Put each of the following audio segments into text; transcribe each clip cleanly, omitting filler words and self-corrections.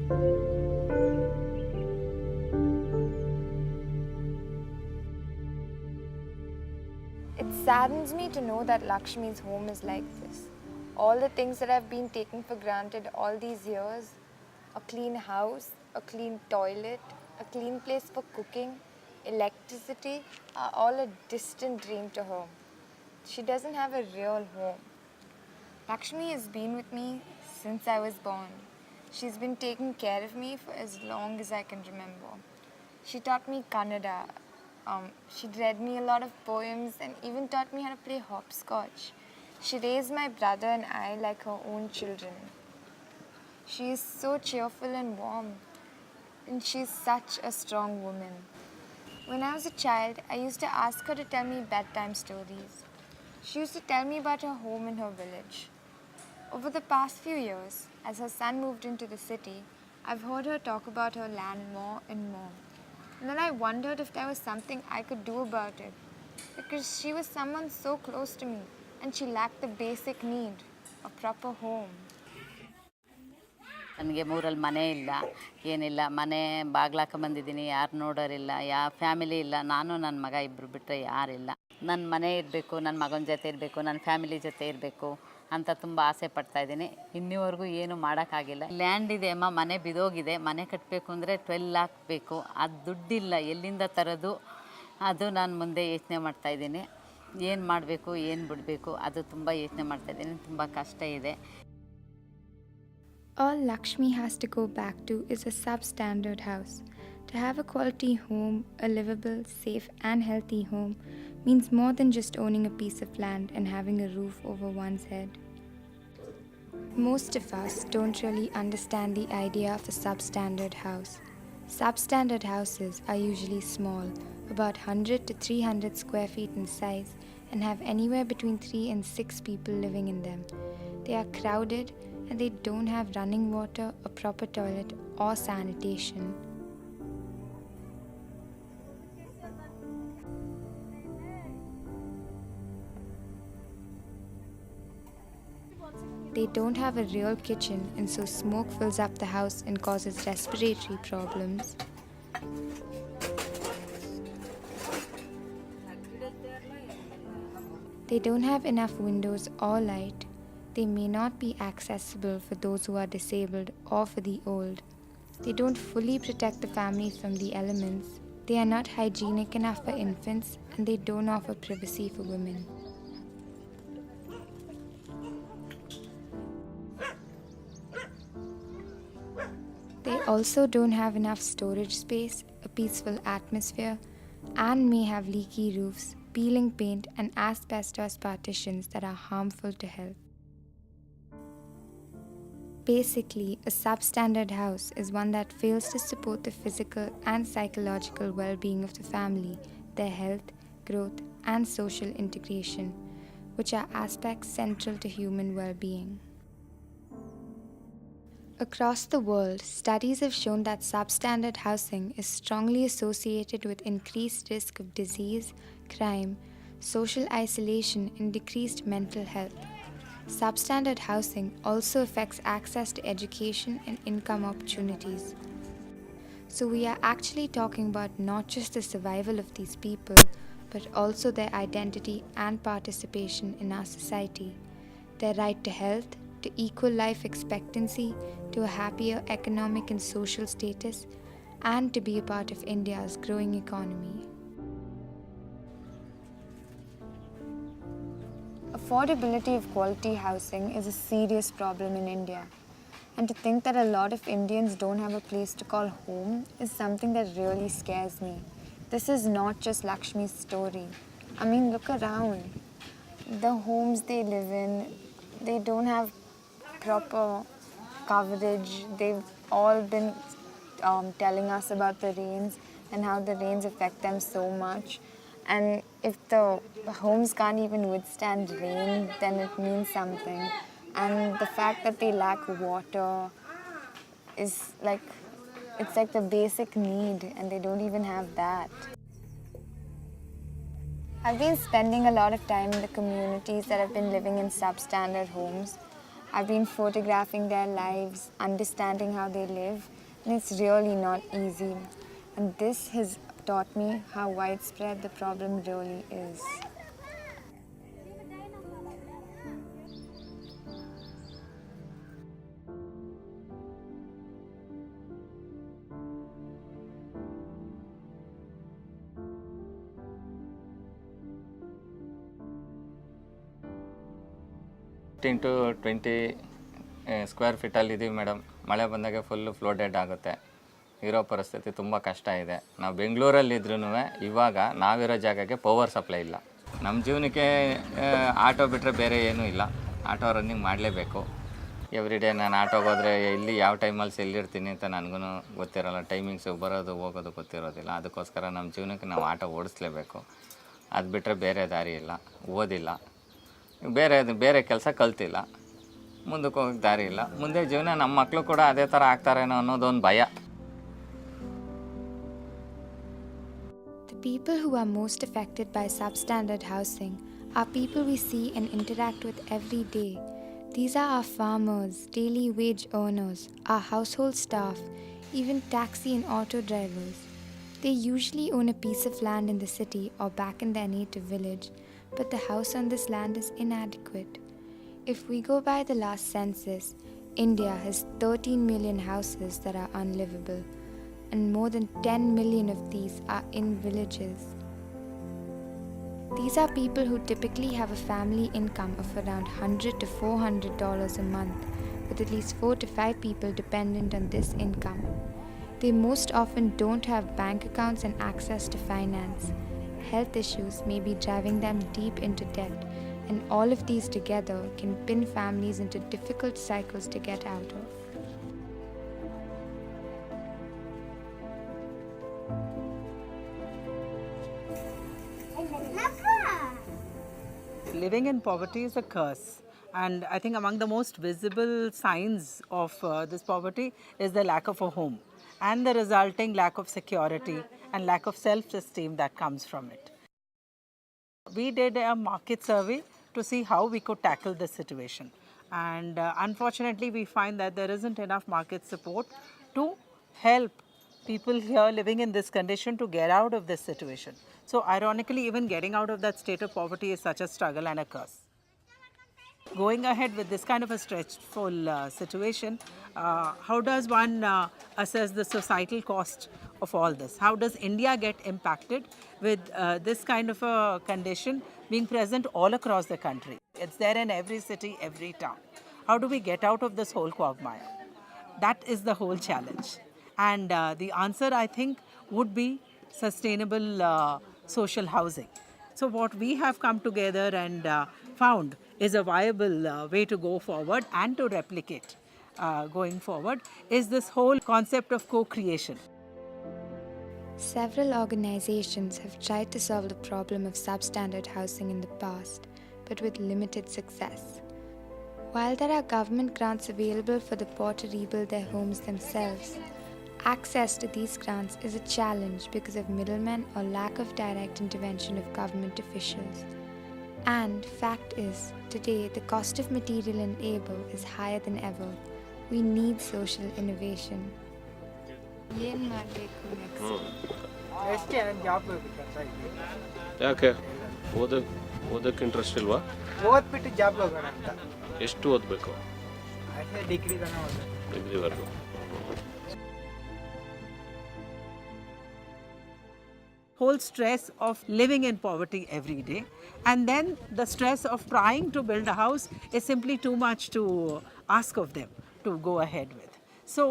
It saddens me to know that Lakshmi's home is like this. All the things that I've been taking for granted all these years, a clean house, a clean toilet, a clean place for cooking, electricity, are all a distant dream to her. She doesn't have a real home. Lakshmi has been with me since I was born. She's been taking care of me for as long as I can remember. She taught me Kannada. She read me a lot of poems and even taught me how to play hopscotch. She raised my brother and I like her own children. She is so cheerful and warm, and she's such a strong woman. When I was a child, I used to ask her to tell me bedtime stories. She used to tell me about her home in her village. Over the past few years, as her son moved into the city, I've heard her talk about her land more and more. And then I wondered if there was something I could do about it, because she was someone so close to me and she lacked the basic need, a proper home. ನನಗೆ ಮೂರಲ್ಲಿ ಮನೆ ಇಲ್ಲ, ಏನಿಲ್ಲ. ಮನೆ ಬಾಗ್ಲಾಕ ಬಂದಿದ್ದೀನಿ, ಯಾರು ನೋಡೋರಿಲ್ಲ, ಯಾವ family ಇಲ್ಲ. ನಾನು ನನ್ನ ಮಗ ಇಬ್ಬರು ಬಿಟ್ಟರೆ ಯಾರಿಲ್ಲ. ನನ್ನ ಮನೆ ಇರಬೇಕು, ನನ್ನ ಮಗನ ಜೊತೆ ಇರಬೇಕು, ನನ್ನ ಫ್ಯಾಮಿಲಿ ಜೊತೆ ಇರಬೇಕು ಅಂತ ತುಂಬ ಆಸೆ ಪಡ್ತಾಯಿದ್ದೀನಿ. ಇನ್ನೂವರೆಗೂ ಏನು ಮಾಡೋಕ್ಕಾಗಿಲ್ಲ. ಲ್ಯಾಂಡ್ ಇದೆ ಅಮ್ಮ, ಮನೆ ಬಿದೋಗಿದೆ. ಮನೆ ಕಟ್ಟಬೇಕು ಅಂದರೆ 12 lakh ಬೇಕು. ಅದು ದುಡ್ಡಿಲ್ಲ, ಎಲ್ಲಿಂದ ತರೋದು ಅದು ನಾನು ಮುಂದೆ ಯೋಚನೆ ಮಾಡ್ತಾಯಿದ್ದೀನಿ. ಏನು ಮಾಡಬೇಕು, ಏನು ಬಿಡಬೇಕು, ಅದು ತುಂಬ ಯೋಚನೆ ಮಾಡ್ತಾಯಿದ್ದೀನಿ. ತುಂಬ ಕಷ್ಟ ಇದೆ. All Lakshmi has to go back to is a substandard house. To have a quality home, a livable, safe and healthy home, means more than just owning a piece of land and having a roof over one's head. Most of us don't really understand the idea of a substandard house. Substandard houses are usually small, about 100 to 300 square feet in size, and have anywhere between 3 and 6 people living in them. They are crowded and they don't have running water, a proper toilet or sanitation. They don't have a real kitchen, and so smoke fills up the house and causes respiratory problems. They don't have enough windows or light. They may not be accessible for those who are disabled or for the old. They don't fully protect the family from the elements. They are not hygienic enough for infants, and they don't offer privacy for women. They also don't have enough storage space, a peaceful atmosphere, and may have leaky roofs, peeling paint, and asbestos partitions that are harmful to health. Basically, a substandard house is one that fails to support the physical and psychological well-being of the family, their health, growth, and social integration, which are aspects central to human well-being. Across the world, studies have shown that substandard housing is strongly associated with increased risk of disease, crime, social isolation, and decreased mental health. Substandard housing also affects access to education and income opportunities. So we are actually talking about not just the survival of these people, but also their identity and participation in our society, their right to health, to equal life expectancy, to a happier economic and social status, and to be a part of India's growing economy. Affordability of quality housing is a serious problem in India. And to think that a lot of Indians don't have a place to call home is something that really scares me. This is not just Lakshmi's story. I mean, look around. The homes they live in, they don't have proper coverage. They've all been telling us about the rains and how the rains affect them so much. And if the homes can't even withstand rain, then it means something. And the fact that they lack water is like, it's like the basic need, and they don't even have that. I've been spending a lot of time in the communities that have been living in substandard homes. I've been photographing their lives, understanding how they live, and it's really not easy. And this has taught me how widespread the problem really is. To 20 square ಫೀಟಲ್ಲಿ ಇದ್ದೀವಿ madam. ಮಳೆ ಬಂದಾಗ full ಫ್ಲೋಡೆಡ್ ಆಗುತ್ತೆ. ಇರೋ ಪರಿಸ್ಥಿತಿ ತುಂಬ ಕಷ್ಟ ಇದೆ. ನಾವು ಬೆಂಗಳೂರಲ್ಲಿದ್ರೂ ಇವಾಗ ನಾವಿರೋ ಜಾಗಕ್ಕೆ ಪವರ್ ಸಪ್ಲೈ ಇಲ್ಲ. ನಮ್ಮ ಜೀವನಕ್ಕೆ ಆಟೋ ಬಿಟ್ಟರೆ ಬೇರೆ ಏನೂ ಇಲ್ಲ. ಆಟೋ ರನ್ನಿಂಗ್ ಮಾಡಲೇಬೇಕು. ಎವ್ರಿ ಡೇ ನಾನು ಆಟೋಗೆ ಹೋದರೆ ಇಲ್ಲಿ ಯಾವ ಟೈಮಲ್ಲಿ ಎಲ್ಲಿರ್ತೀನಿ ಅಂತ ನನಗೂ ಗೊತ್ತಿರೋಲ್ಲ. ಟೈಮಿಂಗ್ಸು ಬರೋದು ಹೋಗೋದು ಗೊತ್ತಿರೋದಿಲ್ಲ. ಅದಕ್ಕೋಸ್ಕರ ನಮ್ಮ ಜೀವನಕ್ಕೆ ನಾವು ಆಟೋ ಓಡಿಸ್ಲೇಬೇಕು. ಅದು ಬಿಟ್ಟರೆ ಬೇರೆ ದಾರಿ ಇಲ್ಲ. ಓದಿಲ್ಲ, ಬೇರೆ ಕೆಲಸ ಕಲ್ತಿಲ್ಲ, ಮುಂದಕ್ಕೆ ಹೋಗೋಕ್ಕೆ ದಾರಿ ಇಲ್ಲ. ಮುಂದೆ ಜೀವನ ನಮ್ಮ ಮಕ್ಕಳು ಕೂಡ ಅದೇ ಥರ ಆಗ್ತಾರೇನೋ ಅನ್ನೋದೊಂದು ಭಯ. The people who are most affected by substandard housing are people we see and interact with every day. These are our farmers, daily wage earners, our household staff, even taxi and auto drivers. They usually own a piece of land in the city or back in their native village, but the house on this land is inadequate. If we go by the last census, India has 13 million houses that are unlivable, and more than 10 million of these are in villages. These are people who typically have a family income of around $100 to $400 a month, with at least 4 to 5 people dependent on this income. They most often don't have bank accounts and access to finance. Health issues may be driving them deep into debt, and all of these together can pin families into difficult cycles to get out of. Living in poverty is a curse, and I think among the most visible signs of this poverty is the lack of a home and the resulting lack of security and lack of self-esteem that comes from it. We did a market survey to see how we could tackle this situation, and unfortunately we find that there isn't enough market support to help people here living in this condition to get out of this situation. So ironically, even getting out of that state of poverty is such a struggle and a curse. Going ahead with this kind of a stressful situation, how does one assess the societal cost of all this? How does India get impacted with this kind of a condition being present all across the country? It's there in every city, every town. How do we get out of this whole quagmire? That is the whole challenge. And the answer, I think, would be sustainable social housing. So what we have come together and found is a viable way to go forward and to replicate going forward is this whole concept of co-creation. Several organizations have tried to solve the problem of substandard housing in the past, but with limited success. While there are government grants available for the poor to rebuild their homes themselves, access to these grants is a challenge because of middlemen or lack of direct intervention of government officials. And fact is, today the cost of material and labor is higher than ever. We need social innovation. ಏನು ಮಾಡಬೇಕು next? ಯಾಕೆ ಓದಕ್ಕೆ interest ಇಲ್ವಾ? ಓದ್ಬಿಟ್ಟು job ಹೋಗೋಣ ಅಂತ. ಎಷ್ಟು ಓದಬೇಕು? ಅಷ್ಟೇ ಡಿಗ್ರಿವರೆಗೂ. Whole stress of living in poverty every day, and then the stress of trying to build a house is simply too much to ask of them to go ahead with. So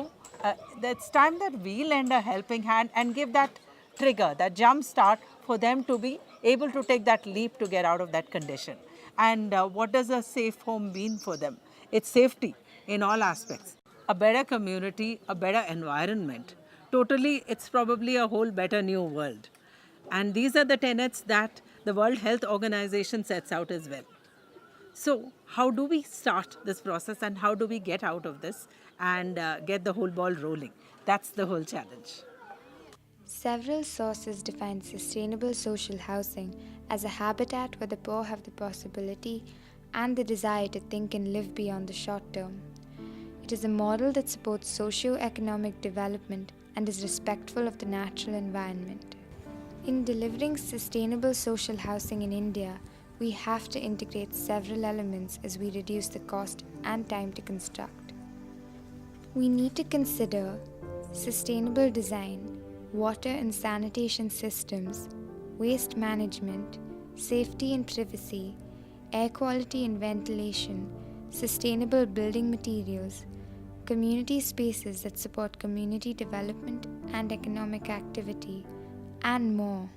it's time that we lend a helping hand and give that trigger, that jump start for them to be able to take that leap to get out of that condition. And what does a safe home mean for them? It's safety in all aspects, a better community, a better environment. Totally, it's probably a whole better new world. And these are the tenets that the World Health Organization sets out as well. So how do we start this process and how do we get out of this and get the whole ball rolling? That's the whole challenge. Several sources define sustainable social housing as a habitat where the poor have the possibility and the desire to think and live beyond the short term. It is a model that supports socio-economic development and is respectful of the natural environment. In delivering sustainable social housing in India, we have to integrate several elements as we reduce the cost and time to construct. We need to consider sustainable design, water and sanitation systems, waste management, safety and privacy, air quality and ventilation, sustainable building materials, community spaces that support community development and economic activity, and more.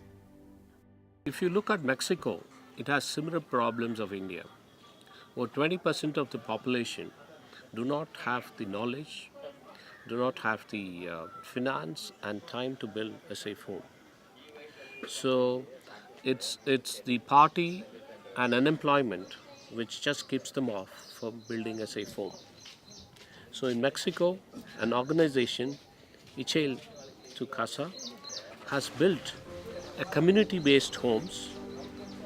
If you look at Mexico, it has similar problems of India. Over 20% of the population do not have the knowledge, do not have the finance and time to build a safe home. So it's the poverty and unemployment which just keeps them off from building a safe home. So in Mexico, an organization, Ichel to Casa, has built a community-based homes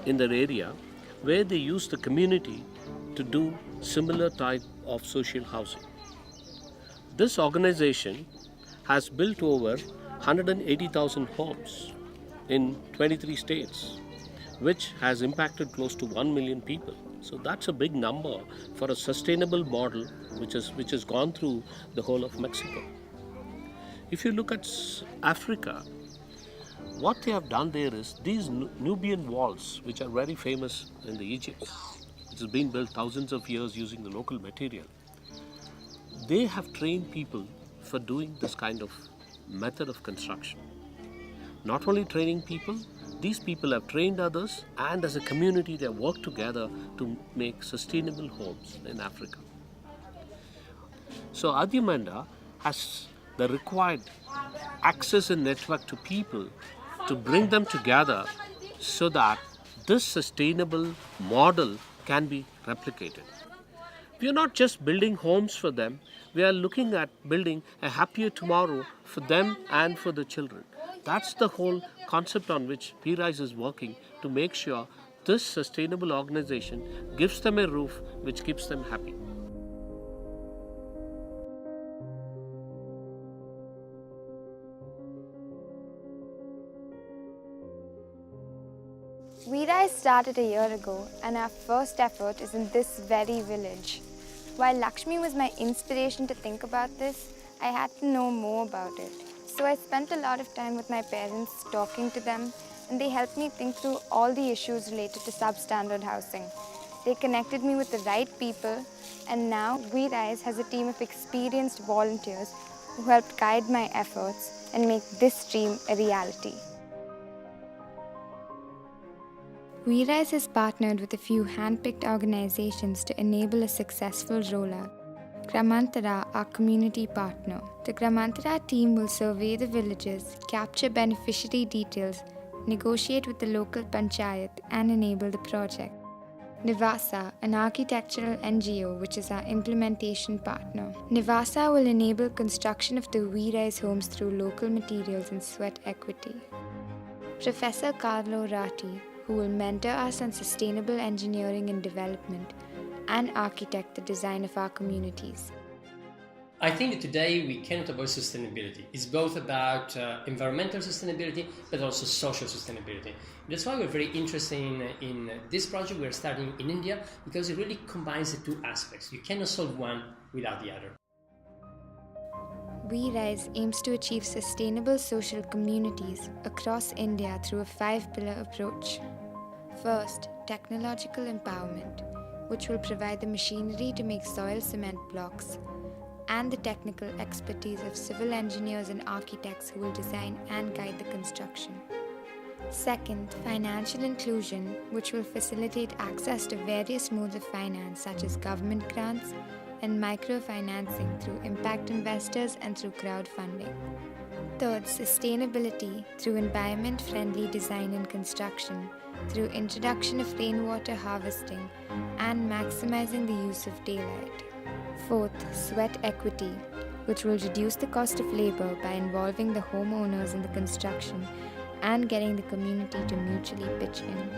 in their area where they use the community to do similar type of social housing. This organization has built over 180,000 homes in 23 states, which has impacted close to 1 million people. So that's a big number for a sustainable model which has gone through the whole of Mexico. If you look at Africa, what they have done there is these Nubian walls, which are very famous in the Egypt, which has been built thousands of years using the local material. They have trained people for doing this kind of method of construction. Not only training people, these people have trained others, and as a community they have worked together to make sustainable homes in Africa. So Adyamanda has the required access and network to people to bring them together so that this sustainable model can be replicated. We are not just building homes for them, we are looking at building a happier tomorrow for them and for the children. That's the whole concept on which WeRise is working, to make sure this sustainable organization gives them a roof which keeps them happy. WeRise started a year ago, and our first effort is in this very village. While Lakshmi was my inspiration to think about this, I had to know more about it. So I spent a lot of time with my parents talking to them, and they helped me think through all the issues related to substandard housing. They connected me with the right people, and now WeRise has a team of experienced volunteers who helped guide my efforts and make this dream a reality. WeRise has partnered with a few hand-picked organizations to enable a successful rollout. Gramantara, our community partner. The Gramantara team will survey the villages, capture beneficiary details, negotiate with the local panchayat, and enable the project. Nivasa, an architectural NGO which is our implementation partner. Nivasa will enable construction of the WeRise homes through local materials and sweat equity. Professor Carlo Ratti, who will mentor us on sustainable engineering and development and architect the design of our communities. I think today we cannot avoid sustainability. It's both about environmental sustainability but also social sustainability. That's why we're very interested in this project we're starting in India, because it really combines the two aspects. You cannot solve one without the other. WeRise aims to achieve sustainable social communities across India through a 5-pillar approach. First, technological empowerment, which will provide the machinery to make soil cement blocks and the technical expertise of civil engineers and architects who will design and guide the construction. Second, financial inclusion, which will facilitate access to various modes of finance such as government grants and microfinancing through impact investors and through crowdfunding. Third, sustainability through environment-friendly design and construction, through introduction of rainwater harvesting and maximizing the use of daylight. Fourth, sweat equity, which will reduce the cost of labor by involving the homeowners in the construction and getting the community to mutually pitch in.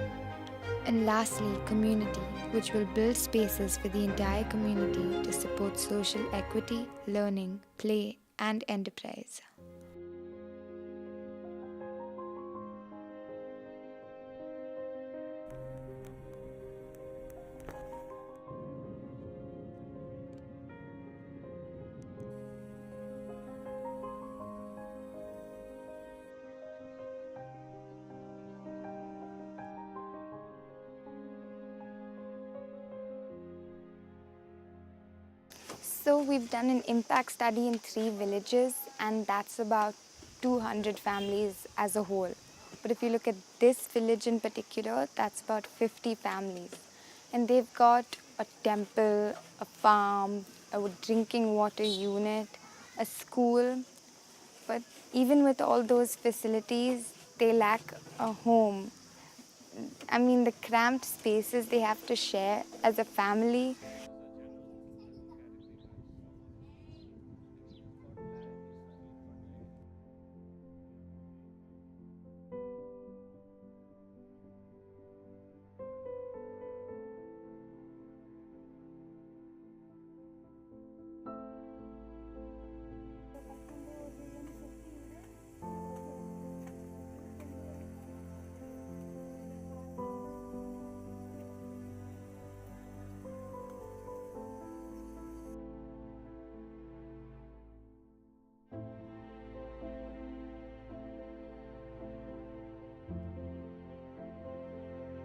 And lastly, community, which will build spaces for the entire community to support social equity, learning, play, and enterprise. So we've done an impact study in 3 villages, and that's about 200 families as a whole. But if you look at this village in particular, that's about 50 families. And they've got a temple, a farm, a drinking water unit, a school. But even with all those facilities, they lack a home. I mean, the cramped spaces they have to share as a family.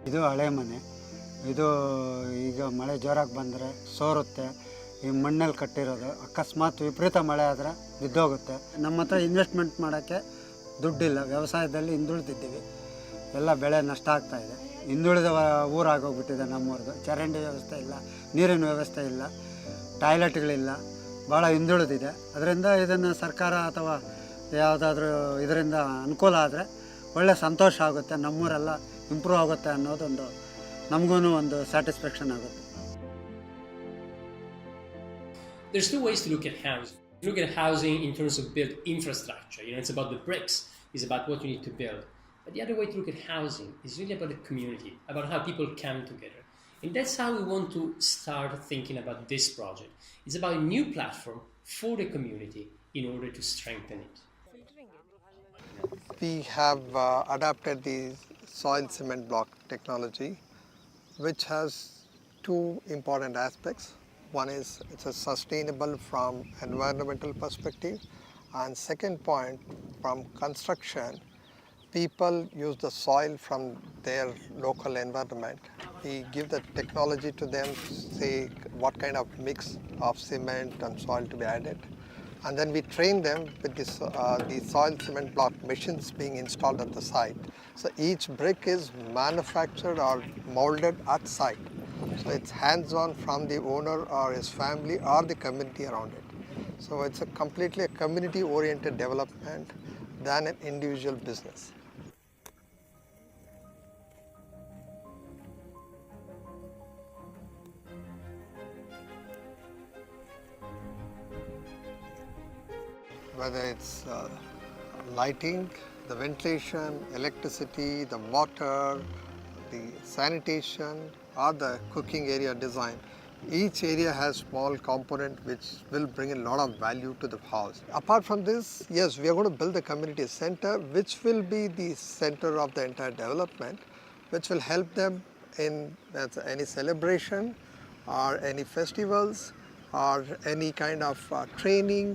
ಇದು ಹಳೆ ಮನೆ. ಇದು ಈಗ ಮಳೆ ಜೋರಾಗಿ ಬಂದರೆ ಸೋರುತ್ತೆ. ಈ ಮಣ್ಣಲ್ಲಿ ಕಟ್ಟಿರೋದು, ಅಕಸ್ಮಾತ್ ವಿಪರೀತ ಮಳೆ ಆದರೆ ಬಿದ್ದೋಗುತ್ತೆ. ನಮ್ಮ ಹತ್ರ ಇನ್ವೆಸ್ಟ್ಮೆಂಟ್ ಮಾಡೋಕ್ಕೆ ದುಡ್ಡಿಲ್ಲ. ವ್ಯವಸಾಯದಲ್ಲಿ ಹಿಂದುಳಿದಿದ್ದೀವಿ. ಎಲ್ಲ ಬೆಳೆ ನಷ್ಟ ಆಗ್ತಾಯಿದೆ. ಹಿಂದುಳಿದ ಊರಾಗೋಗ್ಬಿಟ್ಟಿದೆ ನಮ್ಮೂರದು. ಚರಂಡಿ ವ್ಯವಸ್ಥೆ ಇಲ್ಲ, ನೀರಿನ ವ್ಯವಸ್ಥೆ ಇಲ್ಲ, ಟಾಯ್ಲೆಟ್ಗಳಿಲ್ಲ, ಭಾಳ ಹಿಂದುಳಿದಿದೆ. ಅದರಿಂದ ಇದನ್ನು ಸರ್ಕಾರ ಅಥವಾ ಯಾವುದಾದ್ರೂ ಇದರಿಂದ ಅನುಕೂಲ ಆದರೆ ಒಳ್ಳೆ ಸಂತೋಷ ಆಗುತ್ತೆ. ನಮ್ಮೂರೆಲ್ಲ ಇಂಪ್ರೂವ್ ಆಗುತ್ತೆ ಅನ್ನೋದೊಂದು ನಮಗೂ ಒಂದು ಸ್ಯಾಟಿಸ್ಫ್ಯಾಕ್ಷನ್ ಆಗುತ್ತೆ. There's two ways to look at housing. Look at housing in terms of built infrastructure. It's about the bricks. It's about what you need to build. But the other way to look at housing is really about the community, about how people come together. And that's how we want to start thinking about this project. It's about a new platform for the community in order to strengthen it. We have adapted the soil cement block technology, which has two important aspects. One is it's a sustainable from environmental perspective, and second point, from construction, people use the soil from their local environment. We give the technology to them, say what kind of mix of cement and soil to be added, and then we train them with this, the soil cement block machines being installed at the site. So each brick is manufactured or molded at site. So it's hands-on from the owner or his family or the community around it. So it's a completely a community-oriented development than an individual business. Whether it's lighting, the ventilation, electricity, the water, the sanitation, or the cooking area design, each area has small component which will bring a lot of value to the house. Apart from this, yes, we are going to build a community center which will be the center of the entire development, which will help them in any celebration or any festivals or any kind of training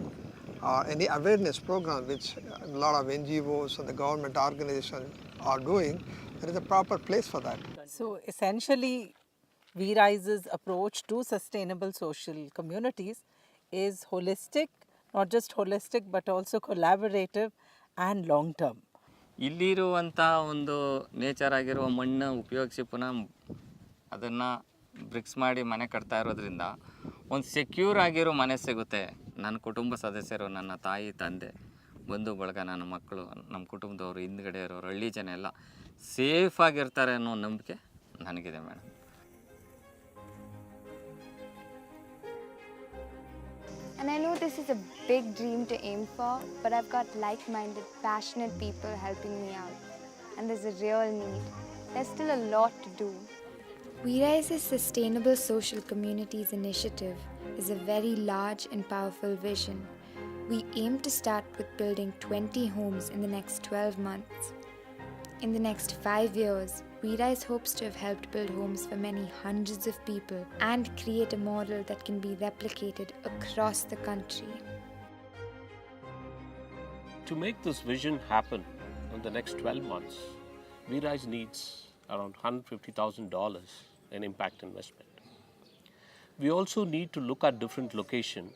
or any awareness program which a lot of NGOs and the government organizations are doing. There is a proper place for that. So essentially, WeRise's approach to sustainable social communities is holistic, not just holistic, but also collaborative and long-term. ಇಲ್ಲಿರುವಂಥ ಒಂದು nature ಆಗಿರುವ ಮಣ್ಣು ಉಪಯೋಗಿಸಿ ಪುನಃ ಅದನ್ನು BRICS ಮಾಡಿ ಮನೆ ಕಟ್ತಾ ಇರೋದ್ರಿಂದ ಒಂದು ಸೆಕ್ಯೂರ್ ಆಗಿರೋ ಮನೆ ಸಿಗುತ್ತೆ. ನನ್ನ ಕುಟುಂಬ ಸದಸ್ಯರು, ನನ್ನ ತಾಯಿ ತಂದೆ, ಬಂಧು ಬಳಗ, ನನ್ನ ಮಕ್ಕಳು, ನಮ್ಮ ಕುಟುಂಬದವರು, ಹಿಂದ್ಗಡೆ ಇರೋರು, ಹಳ್ಳಿ ಜನ ಎಲ್ಲ ಸೇಫಾಗಿರ್ತಾರೆ ಅನ್ನೋ ನಂಬಿಕೆ ನನಗಿದೆ madam. And I know this is a big dream to aim for, but I've got like-minded, passionate people helping me out. And there's a real need. There's still a lot to do. WeRise's Sustainable Social Communities Initiative is a very large and powerful vision. We aim to start with building 20 homes in the next 12 months. In the next 5 years, WeRise hopes to have helped build homes for many hundreds of people and create a model that can be replicated across the country. To make this vision happen in the next 12 months, WeRise needs around $150,000 in impact investment. We also need to look at different locations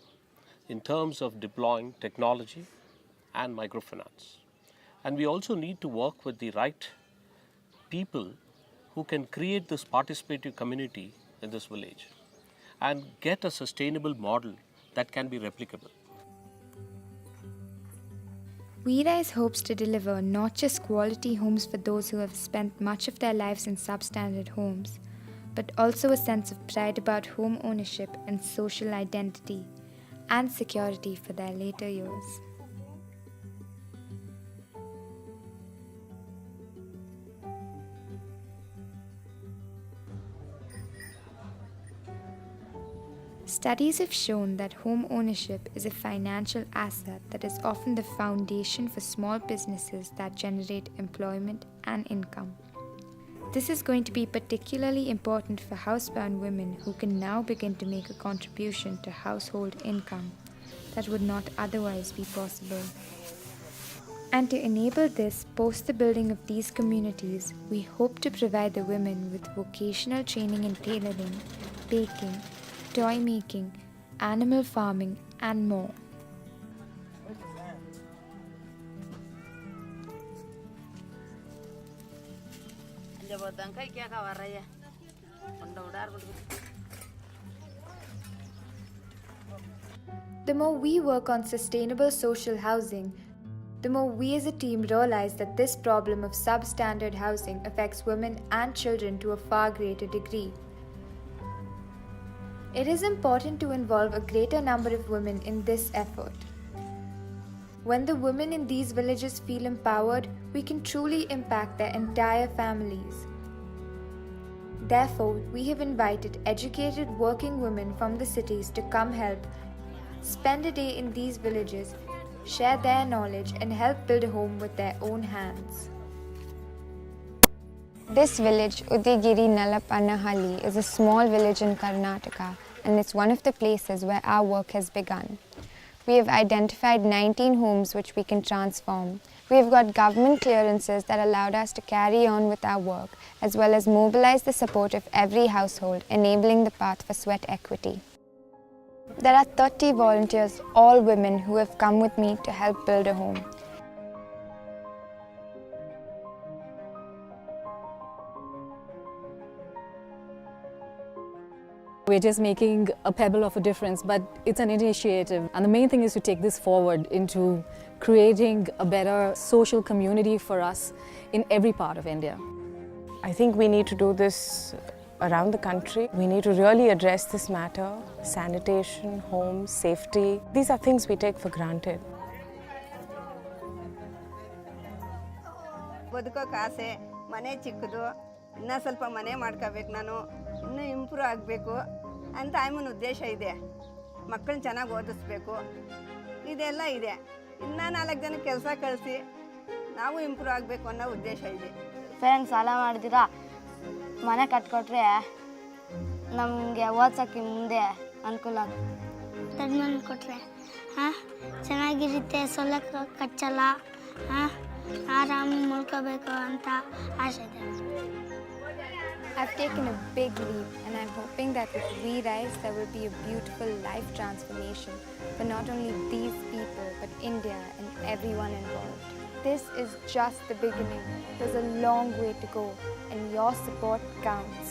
in terms of deploying technology and microfinance. And we also need to work with the right people who can create this participative community in this village and get a sustainable model that can be replicable. WeRise hopes to deliver not just quality homes for those who have spent much of their lives in substandard homes, but also a sense of pride about home ownership and social identity, and security for their later years. Studies have shown that home ownership is a financial asset that is often the foundation for small businesses that generate employment and income. This is going to be particularly important for housebound women who can now begin to make a contribution to household income that would not otherwise be possible. And to enable this, post the building of these communities, we hope to provide the women with vocational training in tailoring, baking, toy making, animal farming, and more. The more we work on sustainable social housing, the more we as a team realize that this problem of substandard housing affects women and children to a far greater degree. It is important to involve a greater number of women in this effort. When the women in these villages feel empowered, we can truly impact their entire families. Therefore, we have invited educated working women from the cities to come help, spend a day in these villages, share their knowledge, and help build a home with their own hands. This village, Udigiri Nalapanahalli, is a small village in Karnataka, and it's one of the places where our work has begun. We have identified 19 homes which we can transform. We have got government clearances that allowed us to carry on with our work, as well as mobilize the support of every household, enabling the path for sweat equity. There are 30 volunteers, all women, who have come with me to help build a home. We're just making a pebble of a difference, but it's an initiative. And the main thing is to take this forward into creating a better social community for us in every part of India. I think we need to do this around the country. We need to really address this matter. Sanitation, home, safety. These are things we take for granted. ಬದುಕೋಕೆ ಆಸೆ ಮನೆ ಚಿಕ್ಕದು ಇನ್ನೂ ಸ್ವಲ್ಪ ಮನೆ ಮಾಡ್ಕೋಬೇಕು ನಾನು ಇನ್ನೂ improve ಆಗಬೇಕು ಅಂತ ಆಯಮ್ಮನ ಉದ್ದೇಶ ಇದೆ ಮಕ್ಕಳನ್ನ ಚೆನ್ನಾಗಿ ಓದಿಸ್ಬೇಕು ಇದೆಲ್ಲ ಇದೆ ಇನ್ನೂ 4 ಜನ ಕೆಲಸ ಕಳಿಸಿ ನಾವು ಇಂಪ್ರೂವ್ ಆಗಬೇಕು ಅನ್ನೋ ಉದ್ದೇಶ ಇದೆ ಪೇರೆಂಟ್ಸ್ ಸಾಲ ಮಾಡಿದಿರಾ ಮನೆ ಕಟ್ಕೊಟ್ರೆ ನಮಗೆ ಓದ್ಸೋಕ್ಕೆ ಮುಂದೆ ಅನುಕೂಲ ತಡ್ಮನ್ ಕೊಟ್ಟರೆ ಚೆನ್ನಾಗಿರುತ್ತೆ ಸೊಳ್ಳೆ ಕಚ್ಚಲ್ಲ ಆರಾಮ ಮಲ್ಕೋಬೇಕು ಅಂತ ಆಸೆ ಇದೆ I've taken a big leap, and I'm hoping that with WeRise there will be a beautiful life transformation for not only these people but India and everyone involved. This is just the beginning. There's a long way to go, and your support counts.